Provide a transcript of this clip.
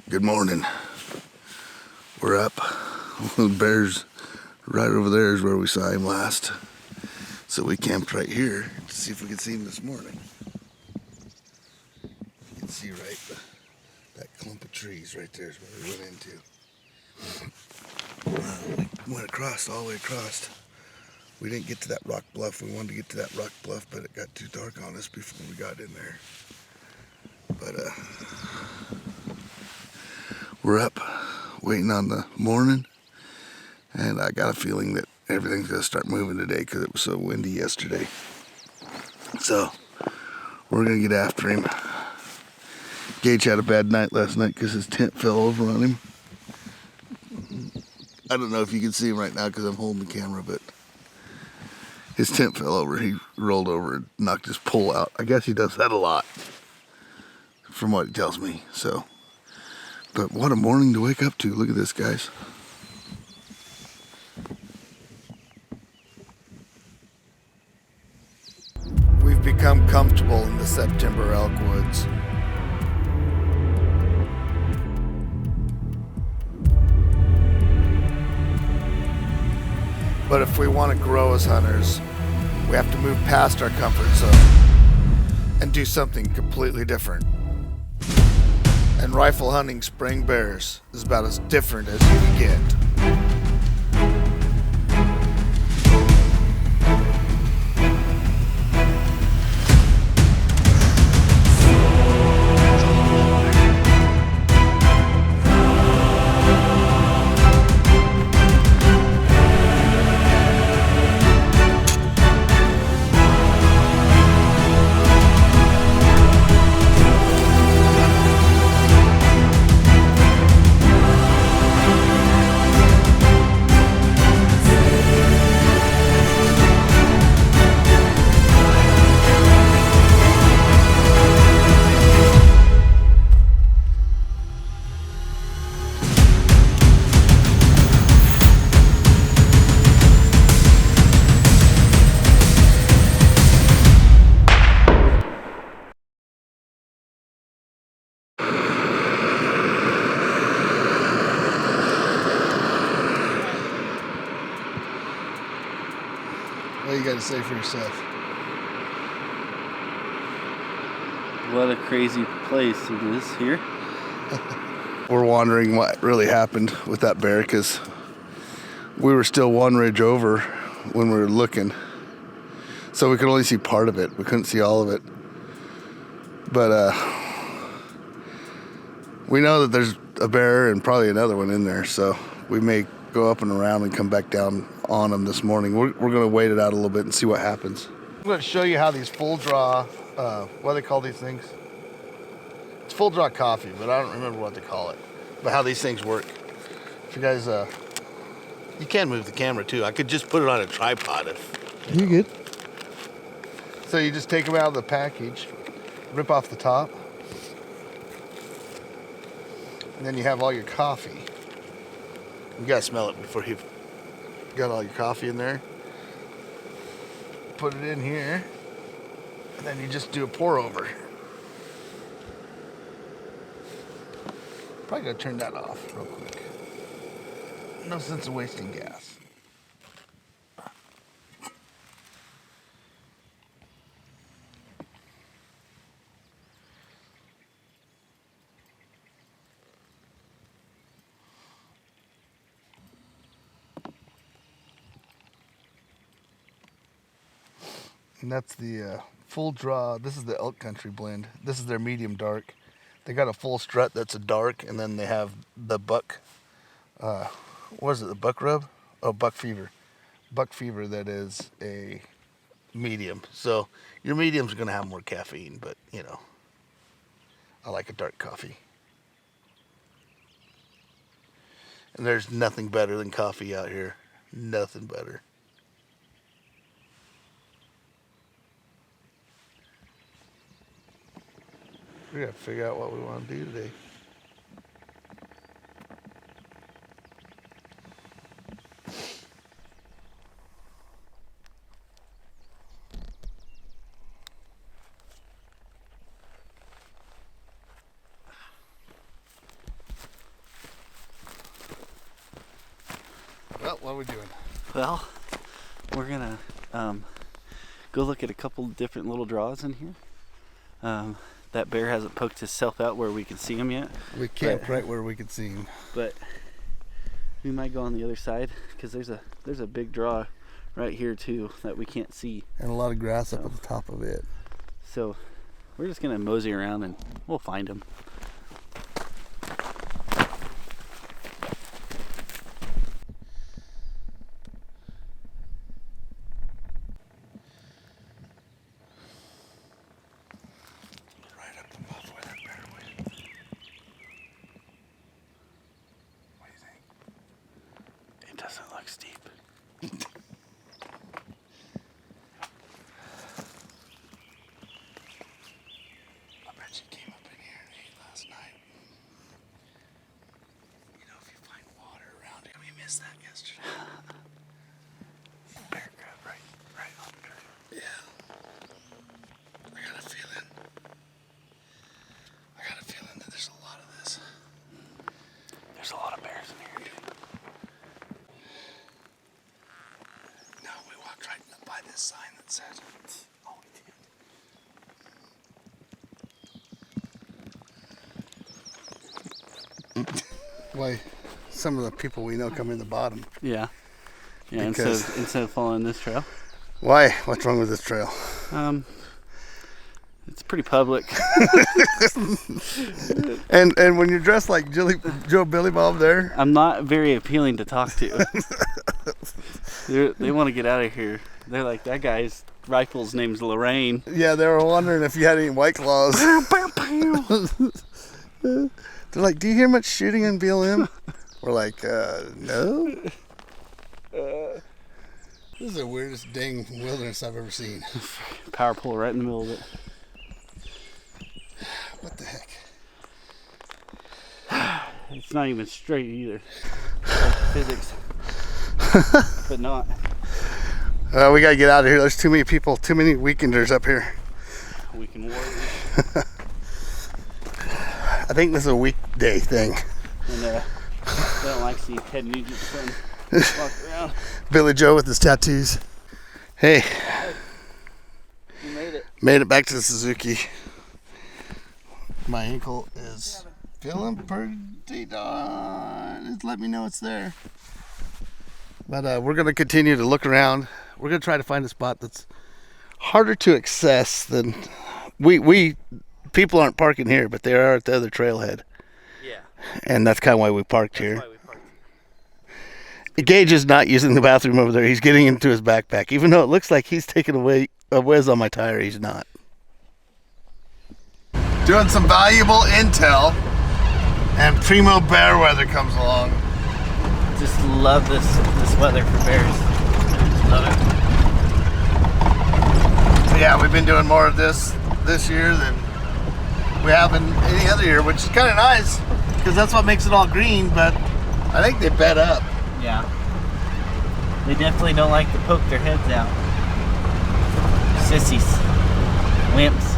Good morning. We're up. The bear's right over there is where we saw him last. So we camped right here to see if we could see him this morning. You can see that clump of trees right there is where we went into. We went across, all the way across. We didn't get to that rock bluff. We wanted to get to that rock bluff, but it got too dark on us before we got in there. But we're up waiting on the morning, and I got a feeling that everything's gonna start moving today because it was so windy yesterday. So we're gonna get after him. Gage had a bad night last night because his tent fell over on him. I don't know if you can see him right now because I'm holding the camera, but his tent fell over. He rolled over and knocked his pole out. I guess he does that a lot, from what he tells me. So, but what a morning to wake up to. Look at this, guys. We've become comfortable in the September elk woods. But if we want to grow as hunters, we have to move past our comfort zone and do something completely different. And rifle hunting spring bears is about as different as you can get. What do you got to say for yourself? What a crazy place it is here. We're wondering what really happened with that bear because we were still one ridge over when we were looking. So we could only see part of it. We couldn't see all of it. But we know that there's a bear and probably another one in there. So we may go up and around and come back down on them this morning. We're going to wait it out a little bit and see what happens. I'm going to show you how these full draw, what do they call these things? It's full draw coffee, but I don't remember what they call it. But how these things work. If you guys, you can move the camera too. I could just put it on a tripod if You good? So you just take them out of the package, rip off the top, and then you have all your coffee. You gotta smell it before you've got all your coffee in there. Put it in here, and then you just do a pour over. Probably gotta turn that off real quick. No sense of wasting gas. And that's the full draw. This is the Elk Country blend. This is their medium dark. They got a full strut that's a dark, and then they have the buck, what is it, the buck rub? Oh, buck fever. Buck fever that is a medium. So your medium's gonna have more caffeine, but you know, I like a dark coffee. And there's nothing better than coffee out here. Nothing better. We gotta figure out what we want to do today. What are we doing? Well, we're gonna go look at a couple different little draws in here. That bear hasn't poked himself out where we can see him yet. We camped right where we could see him. But we might go on the other side because there's a big draw right here too that we can't see. And a lot of grass up at the top of it. So we're just gonna mosey around and we'll find him. Right up above where that bear went. What do you think? It doesn't look steep. I bet you came up in here and ate last night. You know, if you find water around it, we missed that yesterday. Bear crab right on the trail. Yeah. I got a feeling that there's a lot of this. There's a lot of bears in here. No, we walked right by this sign that said, oh, we did. Why, some of the people we know come in the bottom. Yeah. Yeah, Because- instead of following this trail. Why? What's wrong with this trail? It's pretty public. And when you're dressed like Joe Billy Bob there, I'm not very appealing to talk to. They want to get out of here. They're like, that guy's rifle's name's Lorraine. yeah, they were wondering if you had any White Claws. They're like, do you hear much shooting in BLM? We're like, no. This is the weirdest dang wilderness I've ever seen. Power pole right in the middle of it. What the heck? It's not even straight either. Like physics. But not. We gotta get out of here. There's too many people, too many weekenders up here. We can work. I think this is a weekday thing. And they don't like seeing Ted Nugent's son walk around. Billy Joe with his tattoos. Hey, We made it. made it back to the Suzuki. My ankle is feeling pretty darn. Just let me know it's there. But we're gonna continue to look around. We're gonna try to find a spot that's harder to access than we people aren't parking here, but they are at the other trailhead, Yeah. and that's kind of why we parked here. That's why we parked. Gage is not using the bathroom over there. He's getting into his backpack, even though it looks like he's taking away a whiz on my tire. He's not. Doing some valuable intel, and primo bear weather comes along. Just love this weather for bears. Love it. Yeah, we've been doing more of this year than we have in any other year, which is kind of nice because that's what makes it all green. But I think they bed up. Yeah. They definitely don't like to poke their heads out. Sissies. Wimps.